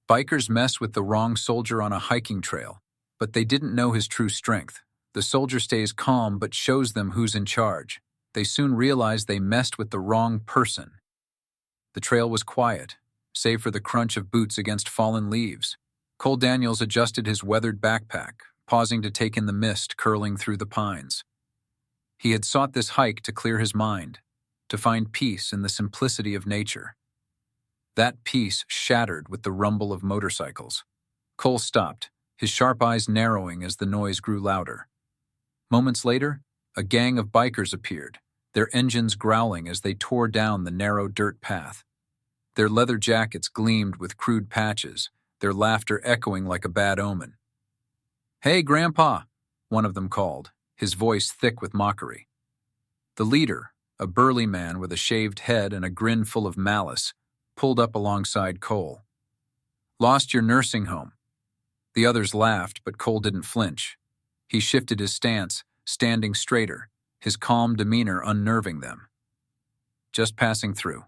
Bikers mess with the wrong soldier on a hiking trail, but they didn't know his true strength. The soldier stays calm but shows them who's in charge. They soon realize they messed with the wrong person. The trail was quiet, save for the crunch of boots against fallen leaves. Cole Daniels adjusted his weathered backpack, pausing to take in the mist curling through the pines. He had sought this hike to clear his mind, to find peace in the simplicity of nature. That peace shattered with the rumble of motorcycles. Cole stopped, his sharp eyes narrowing as the noise grew louder. Moments later, a gang of bikers appeared, their engines growling as they tore down the narrow dirt path. Their leather jackets gleamed with crude patches, their laughter echoing like a bad omen. "Hey, Grandpa," one of them called, his voice thick with mockery. The leader, a burly man with a shaved head and a grin full of malice, pulled up alongside Cole. "Lost your nursing home." The others laughed, but Cole didn't flinch. He shifted his stance, standing straighter, his calm demeanor unnerving them. "Just passing through,"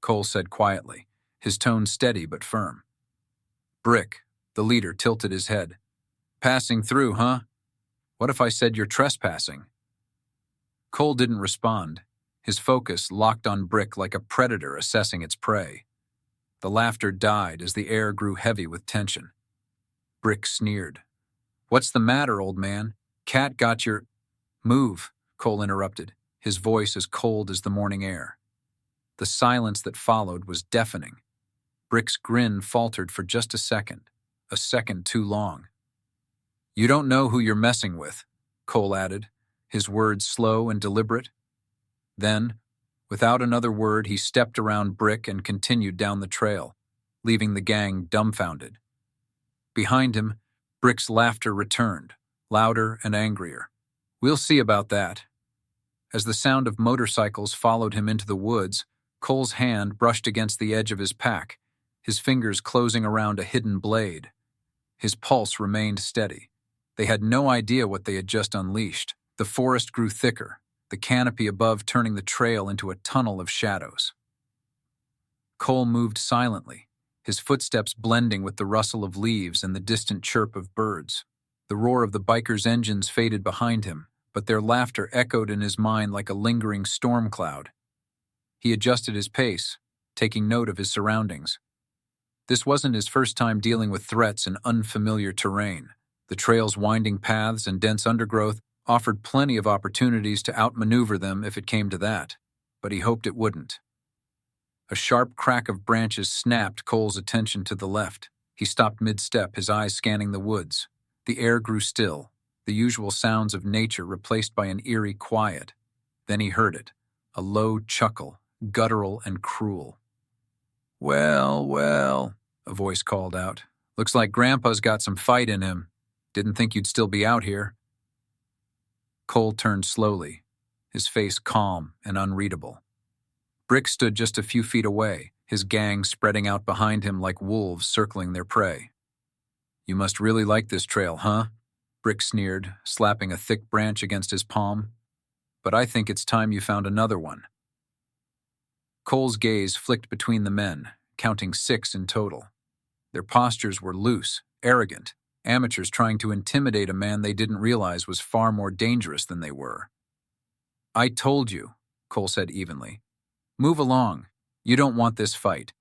Cole said quietly, his tone steady but firm. "Brick," the leader tilted his head. "Passing through, huh? What if I said you're trespassing?" Cole didn't respond, his focus locked on Brick like a predator assessing its prey. The laughter died as the air grew heavy with tension. Brick sneered. "What's the matter, old man? Cat got your—" "Move," Cole interrupted, his voice as cold as the morning air. The silence that followed was deafening. Brick's grin faltered for just a second too long. "You don't know who you're messing with," Cole added, his words slow and deliberate. Then, without another word, he stepped around Brick and continued down the trail, leaving the gang dumbfounded. Behind him, Brick's laughter returned, louder and angrier. "We'll see about that." As the sound of motorcycles followed him into the woods, Cole's hand brushed against the edge of his pack, his fingers closing around a hidden blade. His pulse remained steady. They had no idea what they had just unleashed. The forest grew thicker, the canopy above turning the trail into a tunnel of shadows. Cole moved silently, his footsteps blending with the rustle of leaves and the distant chirp of birds. The roar of the bikers' engines faded behind him, but their laughter echoed in his mind like a lingering storm cloud. He adjusted his pace, taking note of his surroundings. This wasn't his first time dealing with threats in unfamiliar terrain. The trail's winding paths and dense undergrowth offered plenty of opportunities to outmaneuver them if it came to that, but he hoped it wouldn't. A sharp crack of branches snapped Cole's attention to the left. He stopped mid-step, his eyes scanning the woods. The air grew still, the usual sounds of nature replaced by an eerie quiet. Then he heard it, a low chuckle, guttural and cruel. "Well, well," a voice called out. "Looks like Grandpa's got some fight in him. Didn't think you'd still be out here." Cole turned slowly, his face calm and unreadable. Brick stood just a few feet away, his gang spreading out behind him like wolves circling their prey. "You must really like this trail, huh?" Brick sneered, slapping a thick branch against his palm. "But I think it's time you found another one." Cole's gaze flicked between the men, counting 6 in total. Their postures were loose, arrogant, amateurs trying to intimidate a man they didn't realize was far more dangerous than they were. "I told you," Cole said evenly. "Move along. You don't want this fight."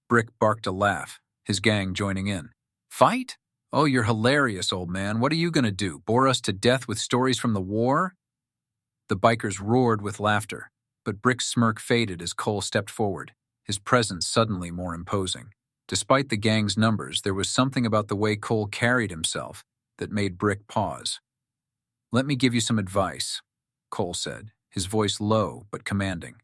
Brick barked a laugh, his gang joining in. "Fight? Oh, you're hilarious, old man. What are you gonna do, bore us to death with stories from the war?" The bikers roared with laughter, but Brick's smirk faded as Cole stepped forward, his presence suddenly more imposing. Despite the gang's numbers, there was something about the way Cole carried himself that made Brick pause. "Let me give you some advice," Cole said, his voice low but commanding.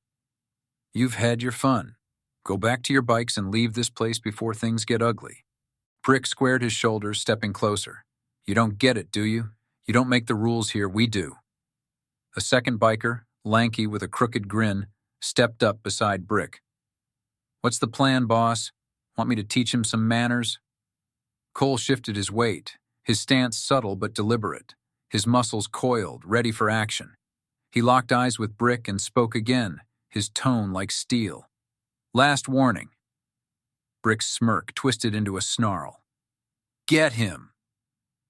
"You've had your fun. Go back to your bikes and leave this place before things get ugly." Brick squared his shoulders, stepping closer. "You don't get it, do you? You don't make the rules here, we do." A second biker, lanky with a crooked grin, stepped up beside Brick. "What's the plan, boss? Want me to teach him some manners?" Cole shifted his weight, his stance subtle but deliberate, his muscles coiled, ready for action. He locked eyes with Brick and spoke again, his tone like steel. "Last warning. Brick's smirk twisted into a snarl. Get him!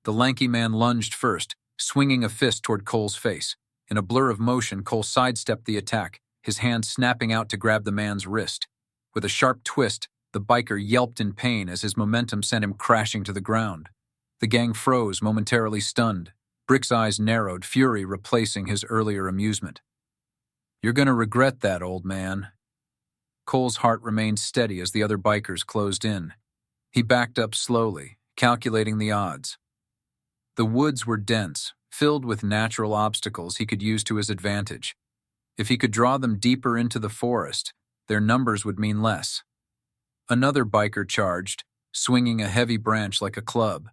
The lanky man lunged first, swinging a fist toward Cole's face. In a blur of motion, Cole sidestepped the attack, his hand snapping out to grab the man's wrist. With a sharp twist, the biker yelped in pain as his momentum sent him crashing to the ground. The gang froze, momentarily stunned. Brick's eyes narrowed, fury replacing his earlier amusement. You're gonna regret that, old man. Cole's heart remained steady as the other bikers closed in. He backed up slowly, calculating the odds. The woods were dense, filled with natural obstacles he could use to his advantage. If he could draw them deeper into the forest, their numbers would mean less. Another biker charged, swinging a heavy branch like a club.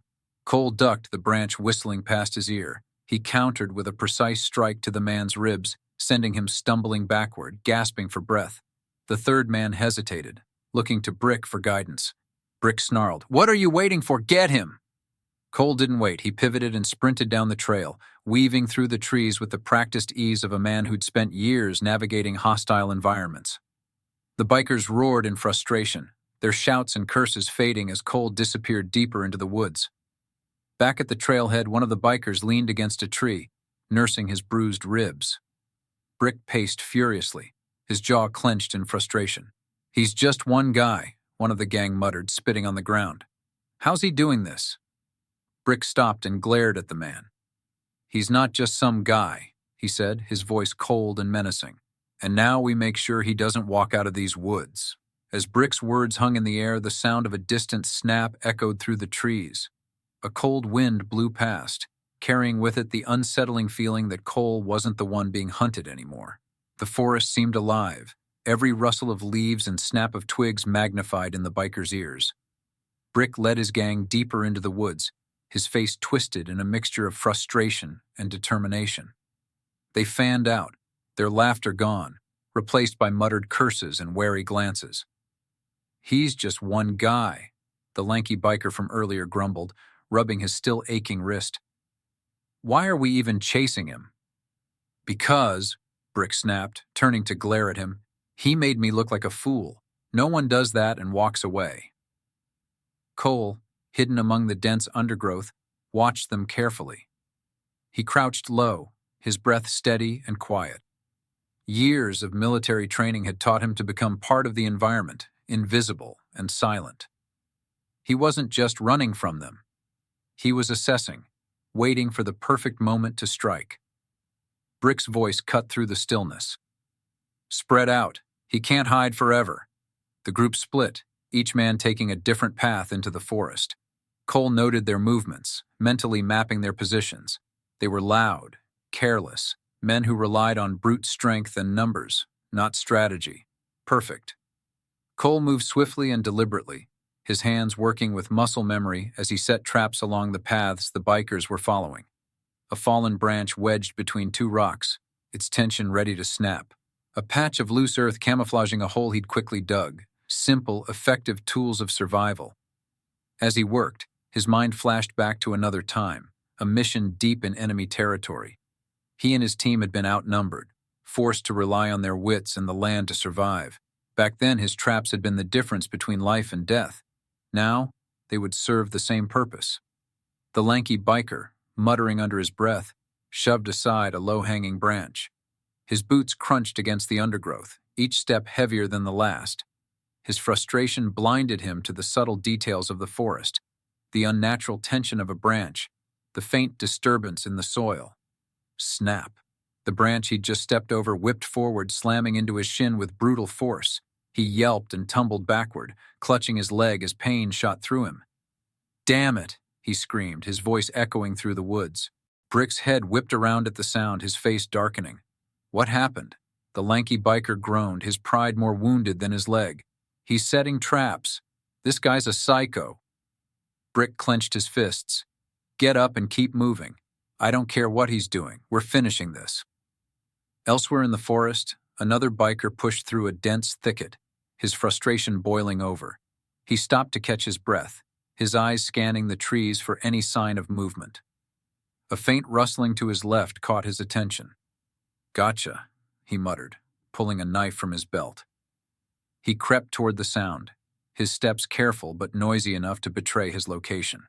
Cole ducked the branch whistling past his ear. He countered with a precise strike to the man's ribs, sending him stumbling backward, gasping for breath. The third man hesitated, looking to Brick for guidance. Brick snarled, "What are you waiting for? Get him!" Cole didn't wait. He pivoted and sprinted down the trail, weaving through the trees with the practiced ease of a man who'd spent years navigating hostile environments. The bikers roared in frustration, their shouts and curses fading as Cole disappeared deeper into the woods. Back at the trailhead, one of the bikers leaned against a tree, nursing his bruised ribs. Brick paced furiously, his jaw clenched in frustration. "He's just one guy," one of the gang muttered, spitting on the ground. "How's he doing this?" Brick stopped and glared at the man. "He's not just some guy," he said, his voice cold and menacing. "And now we make sure he doesn't walk out of these woods." As Brick's words hung in the air, the sound of a distant snap echoed through the trees. A cold wind blew past, carrying with it the unsettling feeling that Cole wasn't the one being hunted anymore. The forest seemed alive, every rustle of leaves and snap of twigs magnified in the biker's ears. Brick led his gang deeper into the woods, his face twisted in a mixture of frustration and determination. They fanned out, their laughter gone, replaced by muttered curses and wary glances. "He's just one guy," the lanky biker from earlier grumbled, rubbing his still aching wrist. "Why are we even chasing him?" "Because," Brick snapped, turning to glare at him, "he made me look like a fool. No one does that and walks away." Cole, hidden among the dense undergrowth, watched them carefully. He crouched low, his breath steady and quiet. Years of military training had taught him to become part of the environment, invisible and silent. He wasn't just running from them. He was assessing, waiting for the perfect moment to strike. Brick's voice cut through the stillness. "Spread out. He can't hide forever." The group split, each man taking a different path into the forest. Cole noted their movements, mentally mapping their positions. They were loud, careless, men who relied on brute strength and numbers, not strategy. Perfect. Cole moved swiftly and deliberately, his hands working with muscle memory as he set traps along the paths the bikers were following. A fallen branch wedged between two rocks, its tension ready to snap. A patch of loose earth camouflaging a hole he'd quickly dug. Simple, effective tools of survival. As he worked, his mind flashed back to another time, a mission deep in enemy territory. He and his team had been outnumbered, forced to rely on their wits and the land to survive. Back then, his traps had been the difference between life and death. Now, they would serve the same purpose. The lanky biker, muttering under his breath, shoved aside a low-hanging branch. His boots crunched against the undergrowth, each step heavier than the last. His frustration blinded him to the subtle details of the forest, the unnatural tension of a branch, the faint disturbance in the soil. Snap. The branch he'd just stepped over whipped forward, slamming into his shin with brutal force. He yelped and tumbled backward, clutching his leg as pain shot through him. "Damn it!" he screamed, his voice echoing through the woods. Brick's head whipped around at the sound, his face darkening. What happened? The lanky biker groaned, his pride more wounded than his leg. "He's setting traps. This guy's a psycho." Brick clenched his fists. "Get up and keep moving. I don't care what he's doing. We're finishing this." Elsewhere in the forest, another biker pushed through a dense thicket, his frustration boiling over. He stopped to catch his breath, his eyes scanning the trees for any sign of movement. A faint rustling to his left caught his attention. "Gotcha," he muttered, pulling a knife from his belt. He crept toward the sound, his steps careful but noisy enough to betray his location.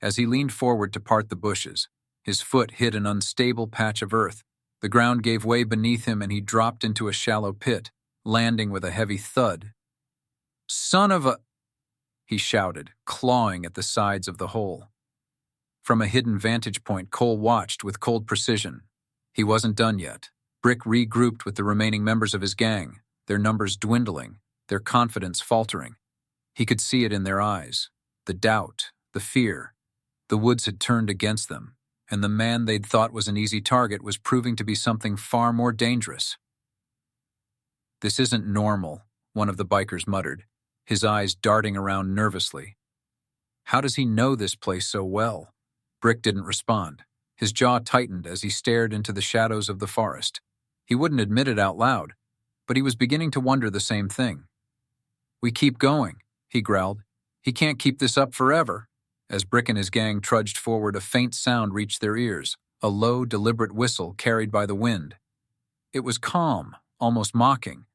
As he leaned forward to part the bushes, his foot hit an unstable patch of earth. The ground gave way beneath him and he dropped into a shallow pit, landing with a heavy thud. "Son of a—" he shouted, clawing at the sides of the hole. From a hidden vantage point, Cole watched with cold precision. He wasn't done yet. Brick regrouped with the remaining members of his gang, their numbers dwindling, their confidence faltering. He could see it in their eyes, the doubt, the fear. The woods had turned against them, and the man they'd thought was an easy target was proving to be something far more dangerous. "This isn't normal," one of the bikers muttered, his eyes darting around nervously. "How does he know this place so well?" Brick didn't respond. His jaw tightened as he stared into the shadows of the forest. He wouldn't admit it out loud, but he was beginning to wonder the same thing. "We keep going," he growled. "He can't keep this up forever." As Brick and his gang trudged forward, a faint sound reached their ears, a low, deliberate whistle carried by the wind. It was calm, almost mocking.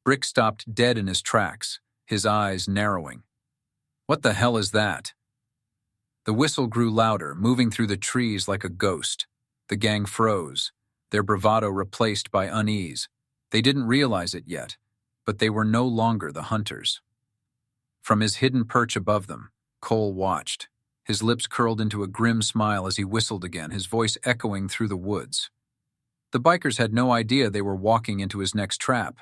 Brick stopped dead in his tracks, his eyes narrowing. "What the hell is that?" The whistle grew louder, moving through the trees like a ghost. The gang froze, their bravado replaced by unease. They didn't realize it yet, but they were no longer the hunters. From his hidden perch above them, Cole watched. His lips curled into a grim smile as he whistled again, his voice echoing through the woods. The bikers had no idea they were walking into his next trap.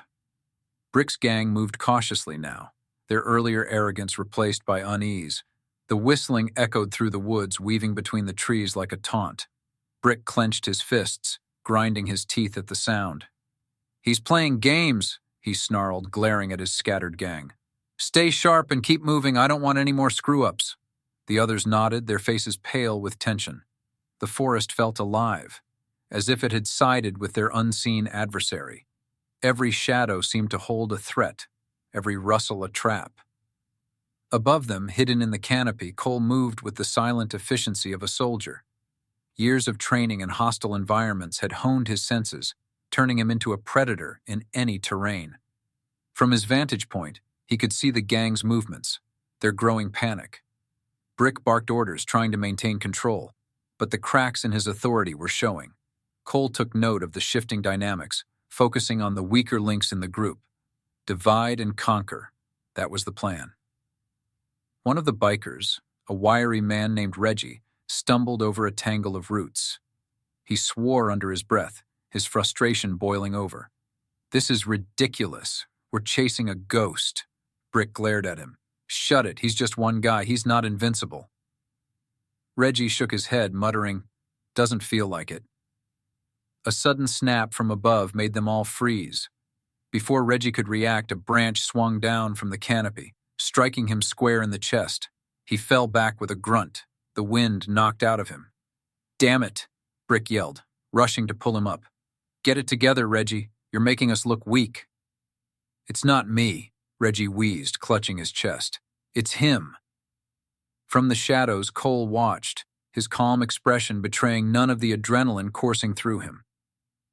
Brick's gang moved cautiously now, their earlier arrogance replaced by unease. The whistling echoed through the woods, weaving between the trees like a taunt. Brick clenched his fists, grinding his teeth at the sound. "He's playing games," he snarled, glaring at his scattered gang. "Stay sharp and keep moving, I don't want any more screw-ups." The others nodded, their faces pale with tension. The forest felt alive, as if it had sided with their unseen adversary. Every shadow seemed to hold a threat, every rustle a trap. Above them, hidden in the canopy, Cole moved with the silent efficiency of a soldier. Years of training in hostile environments had honed his senses, turning him into a predator in any terrain. From his vantage point, he could see the gang's movements, their growing panic. Brick barked orders, trying to maintain control, but the cracks in his authority were showing. Cole took note of the shifting dynamics, focusing on the weaker links in the group. Divide and conquer. That was the plan. One of the bikers, a wiry man named Reggie, stumbled over a tangle of roots. He swore under his breath, his frustration boiling over. "This is ridiculous. We're chasing a ghost." Brick glared at him. "Shut it, he's just one guy, he's not invincible." Reggie shook his head, muttering, "Doesn't feel like it." A sudden snap from above made them all freeze. Before Reggie could react, a branch swung down from the canopy, striking him square in the chest. He fell back with a grunt, the wind knocked out of him. "Damn it," Brick yelled, rushing to pull him up. "Get it together, Reggie. You're making us look weak." "It's not me," Reggie wheezed, clutching his chest. "It's him." From the shadows, Cole watched, his calm expression betraying none of the adrenaline coursing through him.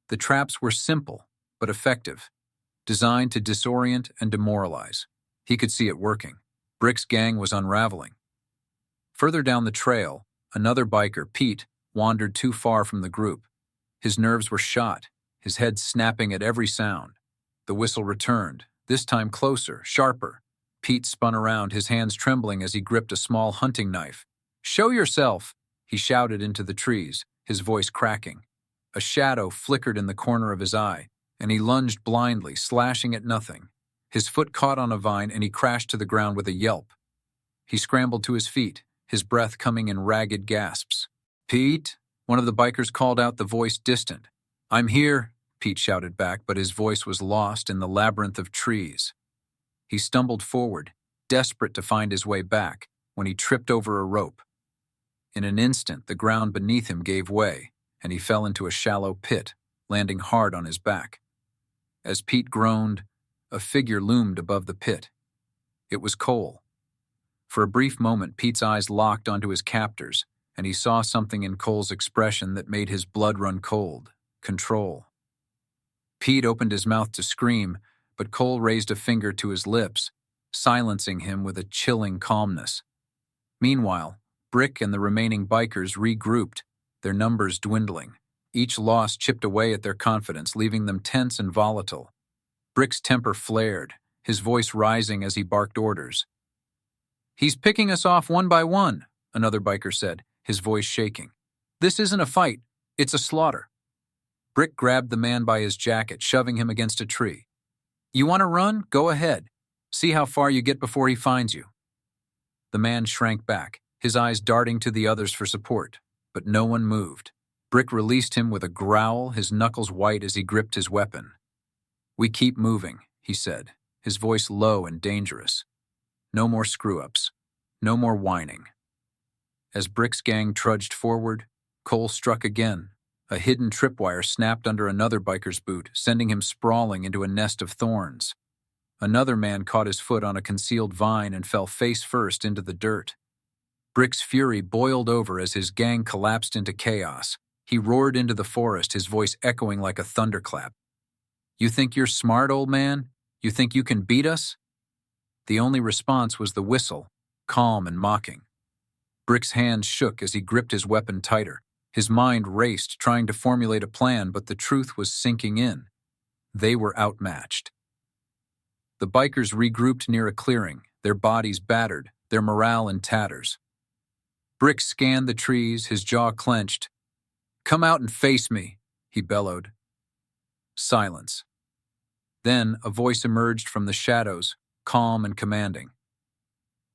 The traps were simple, but effective, designed to disorient and demoralize. He could see it working. Brick's gang was unraveling. Further down the trail, another biker, Pete, wandered too far from the group. His nerves were shot, his head snapping at every sound. The whistle returned, this time closer, sharper. Pete spun around, his hands trembling as he gripped a small hunting knife. "Show yourself!" he shouted into the trees, his voice cracking. A shadow flickered in the corner of his eye, and he lunged blindly, slashing at nothing. His foot caught on a vine and he crashed to the ground with a yelp. He scrambled to his feet, his breath coming in ragged gasps. "Pete?" One of the bikers called out, the voice distant. "I'm here," Pete shouted back, but his voice was lost in the labyrinth of trees. He stumbled forward, desperate to find his way back, when he tripped over a rope. In an instant, the ground beneath him gave way, and he fell into a shallow pit, landing hard on his back. As Pete groaned, a figure loomed above the pit. It was Cole. For a brief moment, Pete's eyes locked onto his captors, and he saw something in Cole's expression that made his blood run cold. Control. Pete opened his mouth to scream, but Cole raised a finger to his lips, silencing him with a chilling calmness. Meanwhile, Brick and the remaining bikers regrouped, their numbers dwindling. Each loss chipped away at their confidence, leaving them tense and volatile. Brick's temper flared, his voice rising as he barked orders. "He's picking us off one by one," another biker said, his voice shaking. "This isn't a fight, it's a slaughter." Brick grabbed the man by his jacket, shoving him against a tree. "You want to run? Go ahead. See how far you get before he finds you." The man shrank back, his eyes darting to the others for support, but no one moved. Brick released him with a growl, his knuckles white as he gripped his weapon. "We keep moving," he said, his voice low and dangerous. "No more screw-ups. No more whining." As Brick's gang trudged forward, Cole struck again. A hidden tripwire snapped under another biker's boot, sending him sprawling into a nest of thorns. Another man caught his foot on a concealed vine and fell face first into the dirt. Brick's fury boiled over as his gang collapsed into chaos. He roared into the forest, his voice echoing like a thunderclap. "You think you're smart, old man? You think you can beat us?" The only response was the whistle, calm and mocking. Brick's hands shook as he gripped his weapon tighter. His mind raced, trying to formulate a plan, but the truth was sinking in. They were outmatched. The bikers regrouped near a clearing, their bodies battered, their morale in tatters. Brick scanned the trees, his jaw clenched. "Come out and face me," he bellowed. Silence. Then a voice emerged from the shadows, calm and commanding.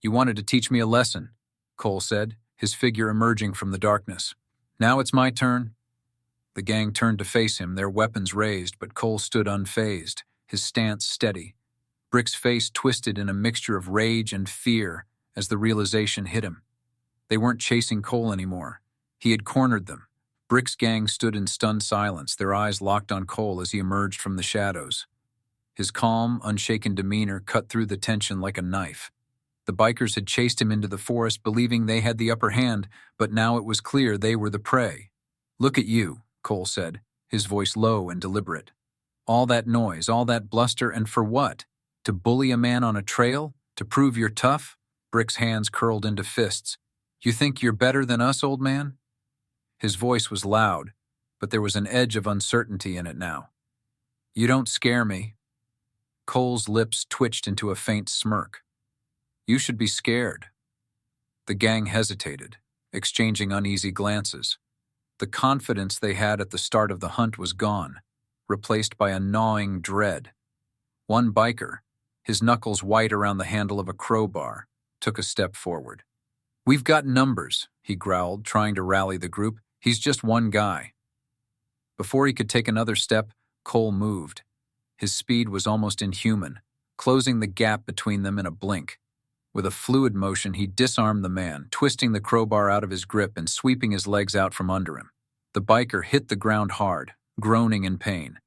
"You wanted to teach me a lesson," Cole said, his figure emerging from the darkness. "Now it's my turn." The gang turned to face him, their weapons raised, but Cole stood unfazed, his stance steady. Brick's face twisted in a mixture of rage and fear as the realization hit him. They weren't chasing Cole anymore. He had cornered them. Brick's gang stood in stunned silence, their eyes locked on Cole as he emerged from the shadows. His calm, unshaken demeanor cut through the tension like a knife. The bikers had chased him into the forest, believing they had the upper hand, but now it was clear they were the prey. "Look at you," Cole said, his voice low and deliberate. "All that noise, all that bluster, and for what? To bully a man on a trail? To prove you're tough?" Brick's hands curled into fists. "You think you're better than us, old man?" His voice was loud, but there was an edge of uncertainty in it now. "You don't scare me." Cole's lips twitched into a faint smirk. "You should be scared." The gang hesitated, exchanging uneasy glances. The confidence they had at the start of the hunt was gone, replaced by a gnawing dread. One biker, his knuckles white around the handle of a crowbar, took a step forward. "We've got numbers," he growled, trying to rally the group. "He's just one guy." Before he could take another step, Cole moved. His speed was almost inhuman, closing the gap between them in a blink. With a fluid motion, he disarmed the man, twisting the crowbar out of his grip and sweeping his legs out from under him. The biker hit the ground hard, groaning in pain.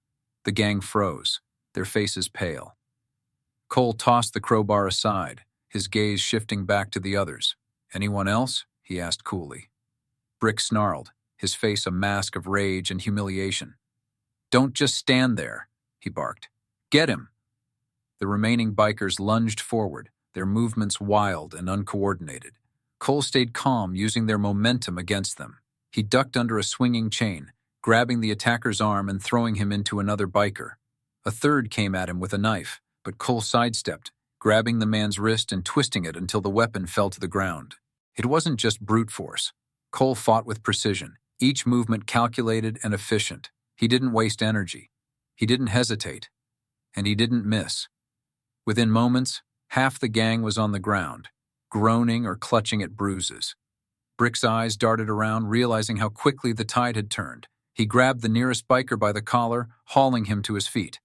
The gang froze, their faces pale. Cole tossed the crowbar aside, his gaze shifting back to the others. "Anyone else?" he asked coolly. Brick snarled, his face a mask of rage and humiliation. "Don't just stand there," he barked. "Get him!" The remaining bikers lunged forward, their movements wild and uncoordinated. Cole stayed calm, using their momentum against them. He ducked under a swinging chain, grabbing the attacker's arm and throwing him into another biker. A third came at him with a knife, but Cole sidestepped, grabbing the man's wrist and twisting it until the weapon fell to the ground. It wasn't just brute force. Cole fought with precision, each movement calculated and efficient. He didn't waste energy. He didn't hesitate. And he didn't miss. Within moments, half the gang was on the ground, groaning or clutching at bruises. Brick's eyes darted around, realizing how quickly the tide had turned. He grabbed the nearest biker by the collar, hauling him to his feet.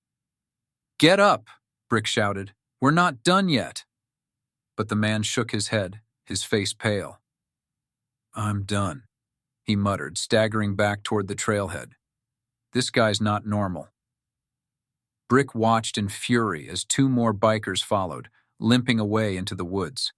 "Get up!" Brick shouted. "We're not done yet." But the man shook his head, his face pale. "I'm done," he muttered, staggering back toward the trailhead. "This guy's not normal." Brick watched in fury as two more bikers followed, limping away into the woods.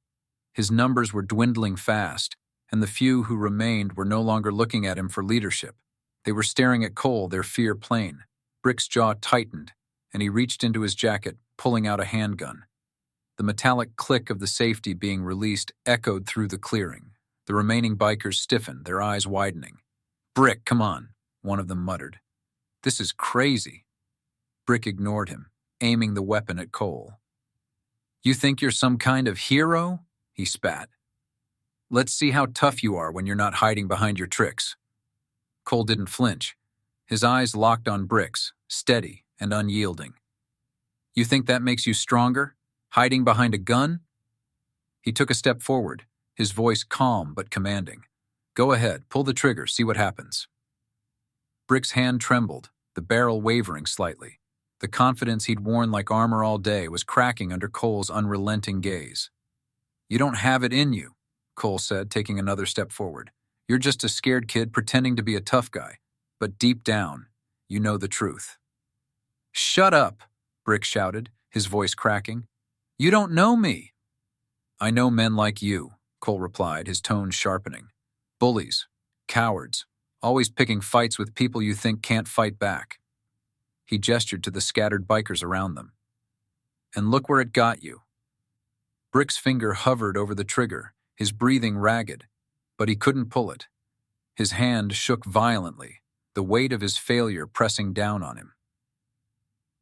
His numbers were dwindling fast, and the few who remained were no longer looking at him for leadership. They were staring at Cole, their fear plain. Brick's jaw tightened, and he reached into his jacket, pulling out a handgun. The metallic click of the safety being released echoed through the clearing. The remaining bikers stiffened, their eyes widening. "Brick, come on," one of them muttered. "This is crazy." Brick ignored him, aiming the weapon at Cole. "You think you're some kind of hero?" he spat. "Let's see how tough you are when you're not hiding behind your tricks." Cole didn't flinch. His eyes locked on Brick's, steady and unyielding. "You think that makes you stronger? Hiding behind a gun?" He took a step forward, his voice calm but commanding. "Go ahead, pull the trigger, see what happens." Brick's hand trembled, the barrel wavering slightly. The confidence he'd worn like armor all day was cracking under Cole's unrelenting gaze. "You don't have it in you," Cole said, taking another step forward. "You're just a scared kid pretending to be a tough guy. But deep down, you know the truth." "Shut up," Brick shouted, his voice cracking. "You don't know me." "I know men like you," Cole replied, his tone sharpening. "Bullies, cowards, always picking fights with people you think can't fight back." He gestured to the scattered bikers around them. "And look where it got you." Brick's finger hovered over the trigger, his breathing ragged, but he couldn't pull it. His hand shook violently, the weight of his failure pressing down on him.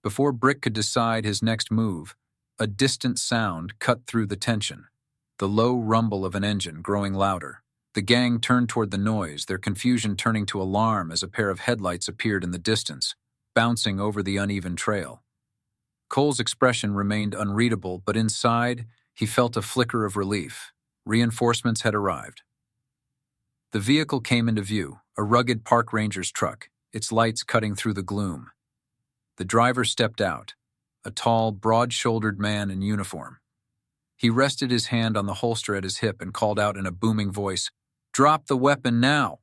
Before Brick could decide his next move, a distant sound cut through the tension, the low rumble of an engine growing louder. The gang turned toward the noise, their confusion turning to alarm as a pair of headlights appeared in the distance, bouncing over the uneven trail. Cole's expression remained unreadable, but inside, he felt a flicker of relief. Reinforcements had arrived. The vehicle came into view, a rugged park ranger's truck, its lights cutting through the gloom. The driver stepped out, a tall, broad-shouldered man in uniform. He rested his hand on the holster at his hip and called out in a booming voice, "Drop the weapon now!"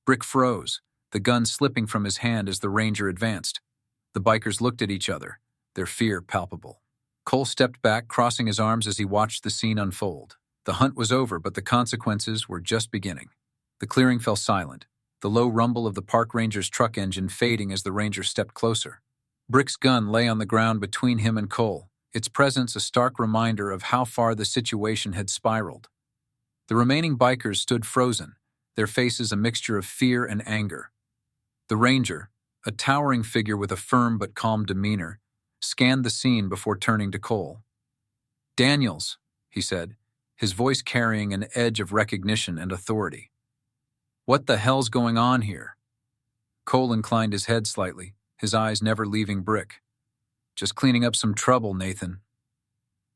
Brick froze, the gun slipping from his hand as the ranger advanced. The bikers looked at each other, their fear palpable. Cole stepped back, crossing his arms as he watched the scene unfold. The hunt was over, but the consequences were just beginning. The clearing fell silent, the low rumble of the park ranger's truck engine fading as the ranger stepped closer. Brick's gun lay on the ground between him and Cole, its presence a stark reminder of how far the situation had spiraled. The remaining bikers stood frozen, their faces a mixture of fear and anger. The ranger, a towering figure with a firm but calm demeanor, scanned the scene before turning to Cole. "Daniels," he said, his voice carrying an edge of recognition and authority. "What the hell's going on here?" Cole inclined his head slightly, his eyes never leaving Brick. "Just cleaning up some trouble, Nathan."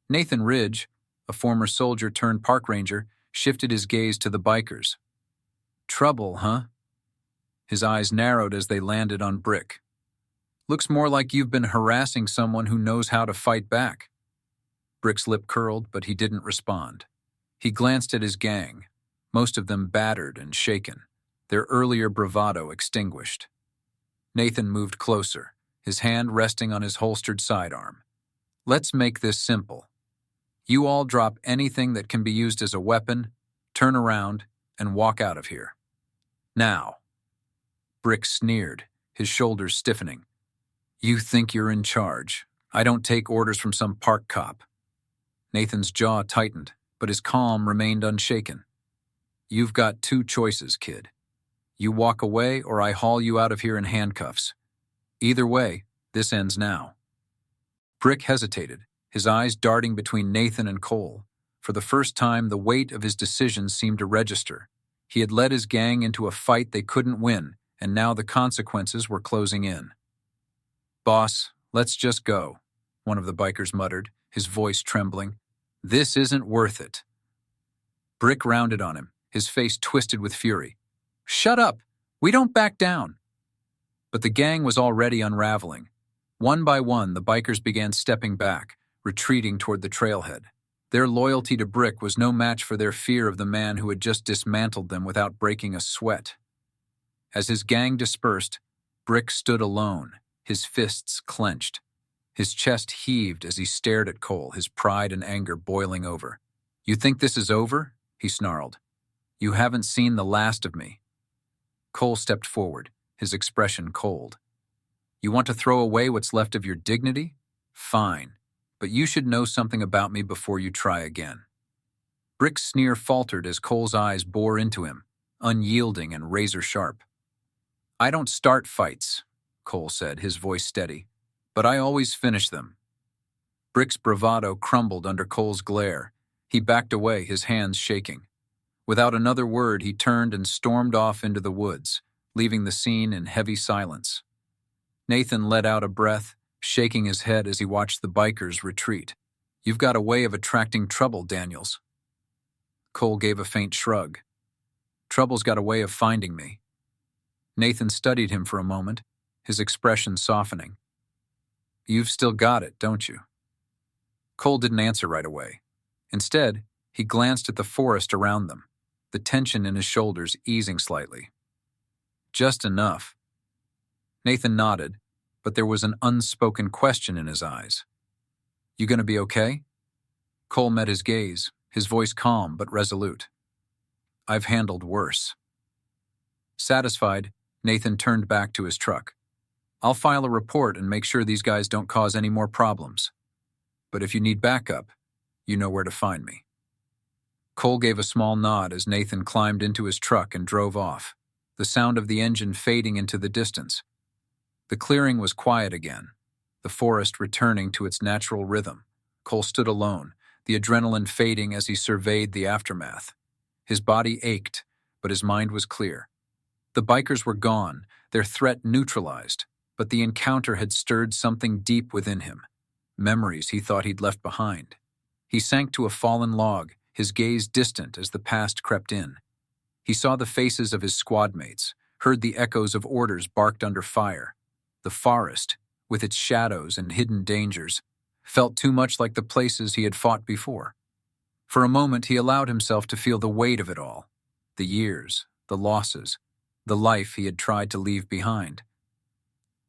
Nathan Ridge, a former soldier turned park ranger, shifted his gaze to the bikers. "Trouble, huh?" His eyes narrowed as they landed on Brick. "Looks more like you've been harassing someone who knows how to fight back." Brick's lip curled, but he didn't respond. He glanced at his gang, most of them battered and shaken, their earlier bravado extinguished. Nathan moved closer, his hand resting on his holstered sidearm. "Let's make this simple. You all drop anything that can be used as a weapon, turn around, and walk out of here. Now." Brick sneered, his shoulders stiffening. "You think you're in charge. I don't take orders from some park cop." Nathan's jaw tightened, but his calm remained unshaken. "You've got two choices, kid. You walk away or I haul you out of here in handcuffs. Either way, this ends now." Brick hesitated, his eyes darting between Nathan and Cole. For the first time, the weight of his decision seemed to register. He had led his gang into a fight they couldn't win, and now the consequences were closing in. "Boss, let's just go," one of the bikers muttered, his voice trembling. "This isn't worth it." Brick rounded on him, his face twisted with fury. "Shut up! We don't back down!" But the gang was already unraveling. One by one, the bikers began stepping back, retreating toward the trailhead. Their loyalty to Brick was no match for their fear of the man who had just dismantled them without breaking a sweat. As his gang dispersed, Brick stood alone, his fists clenched. His chest heaved as he stared at Cole, his pride and anger boiling over. "You think this is over?" he snarled. "You haven't seen the last of me." Cole stepped forward, his expression cold. "You want to throw away what's left of your dignity? Fine, but you should know something about me before you try again." Brick's sneer faltered as Cole's eyes bore into him, unyielding and razor-sharp. "I don't start fights," Cole said, his voice steady, "but I always finish them." Brick's bravado crumbled under Cole's glare. He backed away, his hands shaking. Without another word, he turned and stormed off into the woods, leaving the scene in heavy silence. Nathan let out a breath, shaking his head as he watched the bikers retreat. "You've got a way of attracting trouble, Daniels." Cole gave a faint shrug. "Trouble's got a way of finding me." Nathan studied him for a moment, his expression softening. "You've still got it, don't you?" Cole didn't answer right away. Instead, he glanced at the forest around them, the tension in his shoulders easing slightly. "Just enough." Nathan nodded, but there was an unspoken question in his eyes. "You gonna be okay?" Cole met his gaze, his voice calm but resolute. "I've handled worse." Satisfied, Nathan turned back to his truck. "I'll file a report and make sure these guys don't cause any more problems. But if you need backup, you know where to find me." Cole gave a small nod as Nathan climbed into his truck and drove off, the sound of the engine fading into the distance. The clearing was quiet again, the forest returning to its natural rhythm. Cole stood alone, the adrenaline fading as he surveyed the aftermath. His body ached, but his mind was clear. The bikers were gone, their threat neutralized, but the encounter had stirred something deep within him, memories he thought he'd left behind. He sank to a fallen log, his gaze distant as the past crept in. He saw the faces of his squad mates, heard the echoes of orders barked under fire. The forest, with its shadows and hidden dangers, felt too much like the places he had fought before. For a moment he allowed himself to feel the weight of it all, the years, the losses, the life he had tried to leave behind.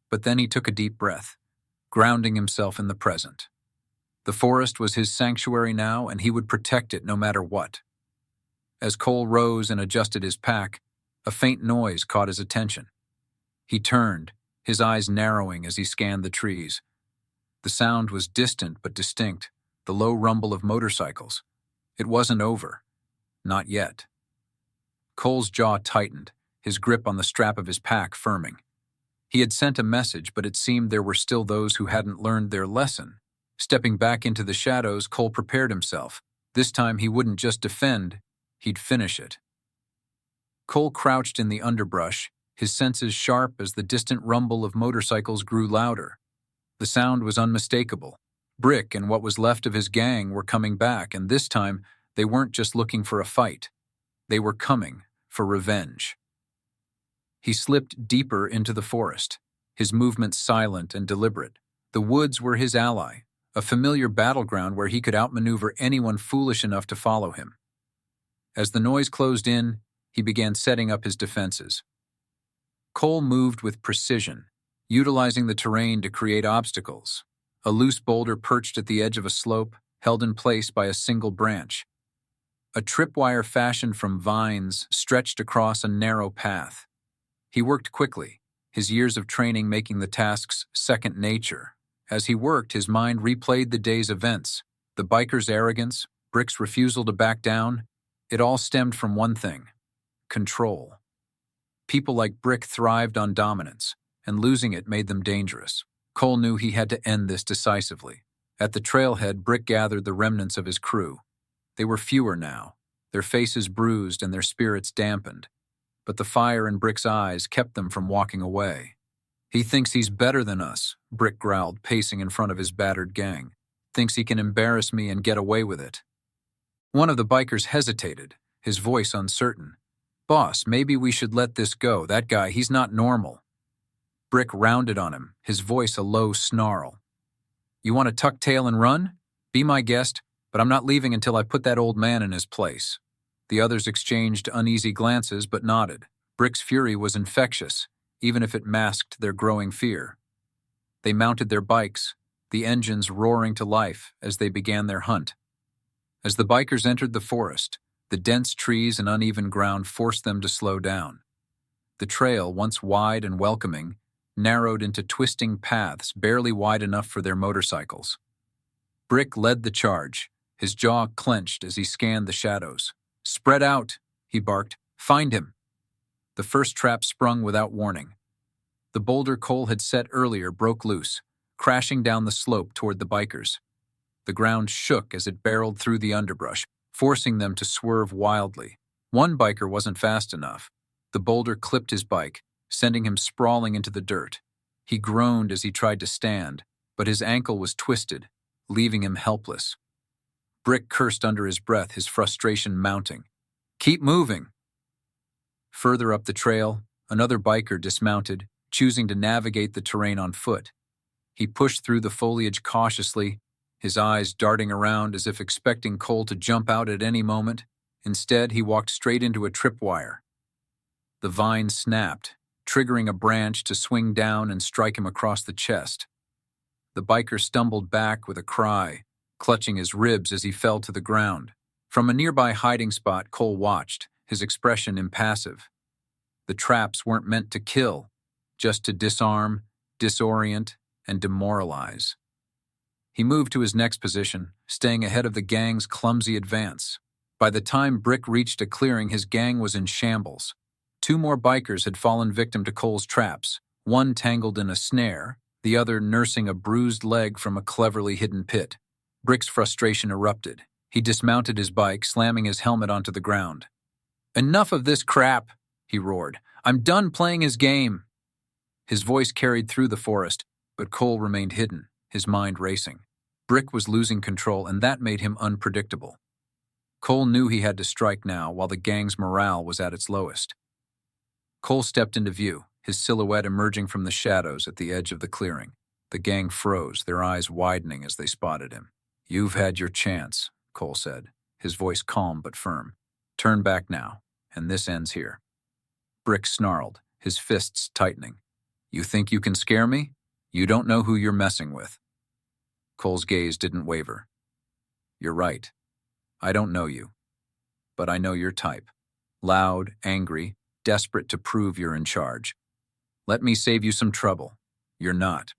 But then he took a deep breath, grounding himself in the present. The forest was his sanctuary now, and he would protect it no matter what. As Cole rose and adjusted his pack, a faint noise caught his attention. He turned, his eyes narrowing as he scanned the trees. The sound was distant but distinct, the low rumble of motorcycles. It wasn't over. Not yet. Cole's jaw tightened, his grip on the strap of his pack firming. He had sent a message, but it seemed there were still those who hadn't learned their lesson. Stepping back into the shadows, Cole prepared himself. This time he wouldn't just defend, he'd finish it. Cole crouched in the underbrush, his senses sharp as the distant rumble of motorcycles grew louder. The sound was unmistakable. Brick and what was left of his gang were coming back, and this time they weren't just looking for a fight. They were coming for revenge. He slipped deeper into the forest, his movements silent and deliberate. The woods were his ally, a familiar battleground where he could outmaneuver anyone foolish enough to follow him. As the noise closed in, he began setting up his defenses. Cole moved with precision, utilizing the terrain to create obstacles. A loose boulder perched at the edge of a slope, held in place by a single branch. A tripwire fashioned from vines stretched across a narrow path. He worked quickly, his years of training making the tasks second nature. As he worked, his mind replayed the day's events. The biker's arrogance, Brick's refusal to back down, it all stemmed from one thing: control. People like Brick thrived on dominance, and losing it made them dangerous. Cole knew he had to end this decisively. At the trailhead, Brick gathered the remnants of his crew. They were fewer now, their faces bruised and their spirits dampened. But the fire in Brick's eyes kept them from walking away. "He thinks he's better than us," Brick growled, pacing in front of his battered gang. "Thinks he can embarrass me and get away with it." One of the bikers hesitated, his voice uncertain. "Boss, maybe we should let this go. That guy, he's not normal." Brick rounded on him, his voice a low snarl. "You want to tuck tail and run? Be my guest, but I'm not leaving until I put that old man in his place." The others exchanged uneasy glances but nodded. Brick's fury was infectious, even if it masked their growing fear. They mounted their bikes, the engines roaring to life as they began their hunt. As the bikers entered the forest, the dense trees and uneven ground forced them to slow down. The trail, once wide and welcoming, narrowed into twisting paths barely wide enough for their motorcycles. Brick led the charge, his jaw clenched as he scanned the shadows. "Spread out," he barked. "Find him." The first trap sprung without warning. The boulder Cole had set earlier broke loose, crashing down the slope toward the bikers. The ground shook as it barreled through the underbrush, forcing them to swerve wildly. One biker wasn't fast enough. The boulder clipped his bike, sending him sprawling into the dirt. He groaned as he tried to stand, but his ankle was twisted, leaving him helpless. Brick cursed under his breath, his frustration mounting. "Keep moving!" Further up the trail, another biker dismounted, choosing to navigate the terrain on foot. He pushed through the foliage cautiously, his eyes darting around as if expecting Cole to jump out at any moment. Instead, he walked straight into a tripwire. The vine snapped, triggering a branch to swing down and strike him across the chest. The biker stumbled back with a cry, clutching his ribs as he fell to the ground. From a nearby hiding spot, Cole watched, his expression impassive. The traps weren't meant to kill, just to disarm, disorient, and demoralize. He moved to his next position, staying ahead of the gang's clumsy advance. By the time Brick reached a clearing, his gang was in shambles. 2 more bikers had fallen victim to Cole's traps, one tangled in a snare, the other nursing a bruised leg from a cleverly hidden pit. Brick's frustration erupted. He dismounted his bike, slamming his helmet onto the ground. "Enough of this crap," he roared. "I'm done playing his game." His voice carried through the forest, but Cole remained hidden, his mind racing. Brick was losing control, and that made him unpredictable. Cole knew he had to strike now while the gang's morale was at its lowest. Cole stepped into view, his silhouette emerging from the shadows at the edge of the clearing. The gang froze, their eyes widening as they spotted him. "You've had your chance," Cole said, his voice calm but firm. "Turn back now, and this ends here." Brick snarled, his fists tightening. "You think you can scare me? You don't know who you're messing with." Cole's gaze didn't waver. "You're right. I don't know you. But I know your type. Loud, angry, desperate to prove you're in charge. Let me save you some trouble. You're not."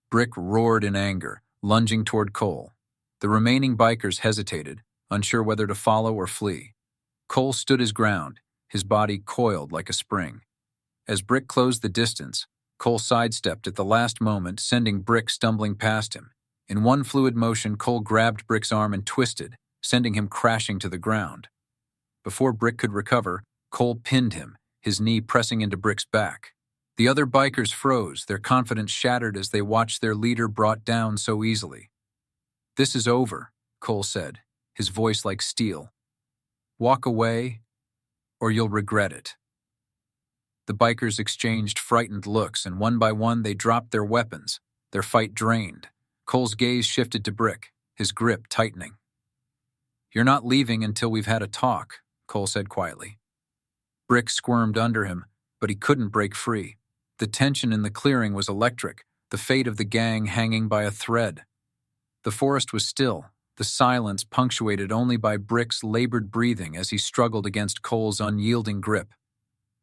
Brick roared in anger, lunging toward Cole. The remaining bikers hesitated, unsure whether to follow or flee. Cole stood his ground, his body coiled like a spring. As Brick closed the distance, Cole sidestepped at the last moment, sending Brick stumbling past him. In one fluid motion, Cole grabbed Brick's arm and twisted, sending him crashing to the ground. Before Brick could recover, Cole pinned him, his knee pressing into Brick's back. The other bikers froze, their confidence shattered as they watched their leader brought down so easily. "This is over," Cole said, his voice like steel. "Walk away, or you'll regret it." The bikers exchanged frightened looks, and one by one they dropped their weapons, their fight drained. Cole's gaze shifted to Brick, his grip tightening. "You're not leaving until we've had a talk," Cole said quietly. Brick squirmed under him, but he couldn't break free. The tension in the clearing was electric, the fate of the gang hanging by a thread. The forest was still, the silence punctuated only by Brick's labored breathing as he struggled against Cole's unyielding grip.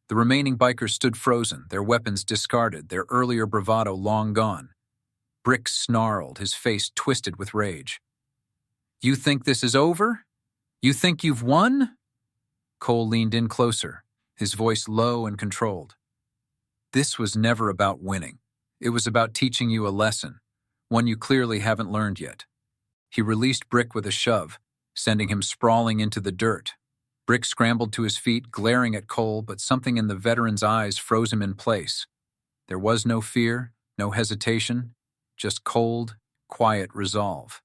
The remaining bikers stood frozen, their weapons discarded, their earlier bravado long gone. Brick snarled, his face twisted with rage. "You think this is over? You think you've won?" Cole leaned in closer, his voice low and controlled. "This was never about winning. It was about teaching you a lesson, one you clearly haven't learned yet." He released Brick with a shove, sending him sprawling into the dirt. Brick scrambled to his feet, glaring at Cole, but something in the veteran's eyes froze him in place. There was no fear, no hesitation, just cold, quiet resolve.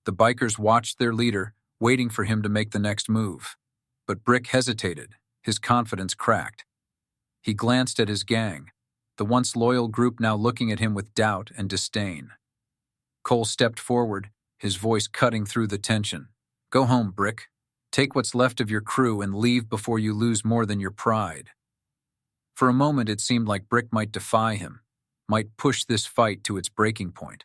The bikers watched their leader, waiting for him to make the next move. But Brick hesitated, his confidence cracked. He glanced at his gang, the once loyal group now looking at him with doubt and disdain. Cole stepped forward, his voice cutting through the tension. "Go home, Brick. Take what's left of your crew and leave before you lose more than your pride." For a moment it seemed like Brick might defy him, might push this fight to its breaking point.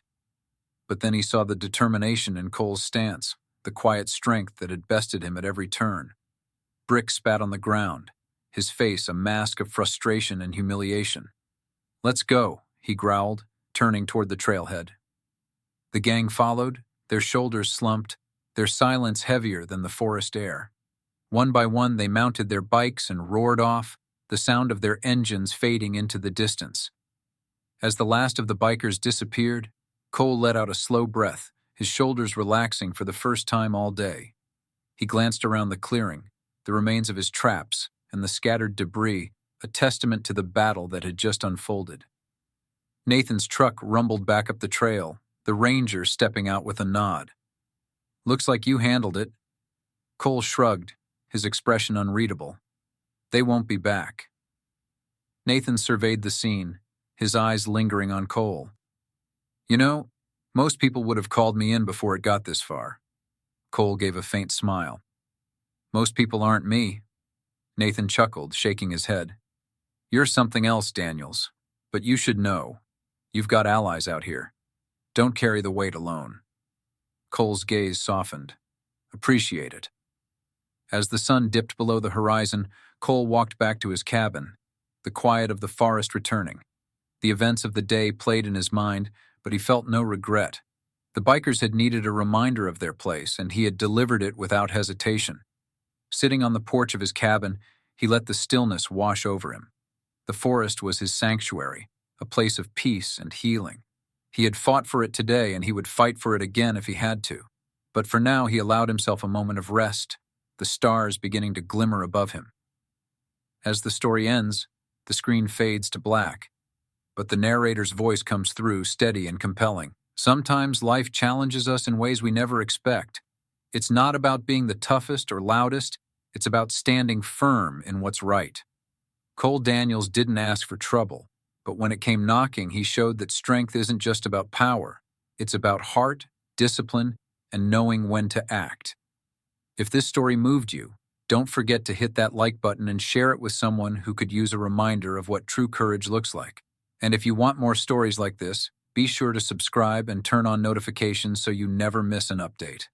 But then he saw the determination in Cole's stance, the quiet strength that had bested him at every turn. Brick spat on the ground, his face a mask of frustration and humiliation. "Let's go," he growled, turning toward the trailhead. The gang followed, Their shoulders slumped, their silence heavier than the forest air. One by one, they mounted their bikes and roared off, the sound of their engines fading into the distance. As the last of the bikers disappeared, Cole let out a slow breath, his shoulders relaxing for the first time all day. He glanced around the clearing, the remains of his traps, and the scattered debris, a testament to the battle that had just unfolded. Nathan's truck rumbled back up the trail, the ranger stepping out with a nod. "Looks like you handled it." Cole shrugged, his expression unreadable. "They won't be back." Nathan surveyed the scene, his eyes lingering on Cole. "You know, most people would have called me in before it got this far." Cole gave a faint smile. "Most people aren't me." Nathan chuckled, shaking his head. "You're something else, Daniels. But you should know. You've got allies out here. Don't carry the weight alone." Cole's gaze softened. "Appreciate it." As the sun dipped below the horizon, Cole walked back to his cabin, the quiet of the forest returning. The events of the day played in his mind, but he felt no regret. The bikers had needed a reminder of their place, and he had delivered it without hesitation. Sitting on the porch of his cabin, he let the stillness wash over him. The forest was his sanctuary, a place of peace and healing. He had fought for it today, and he would fight for it again if he had to. But for now, he allowed himself a moment of rest, the stars beginning to glimmer above him. As the story ends, the screen fades to black, but the narrator's voice comes through, steady and compelling. Sometimes life challenges us in ways we never expect. It's not about being the toughest or loudest, it's about standing firm in what's right. Cole Daniels didn't ask for trouble, but when it came knocking, he showed that strength isn't just about power. It's about heart, discipline, and knowing when to act. If this story moved you, don't forget to hit that like button and share it with someone who could use a reminder of what true courage looks like. And if you want more stories like this, be sure to subscribe and turn on notifications so you never miss an update.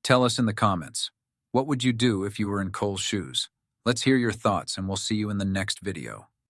Tell us in the comments, what would you do if you were in Cole's shoes? Let's hear your thoughts, and we'll see you in the next video.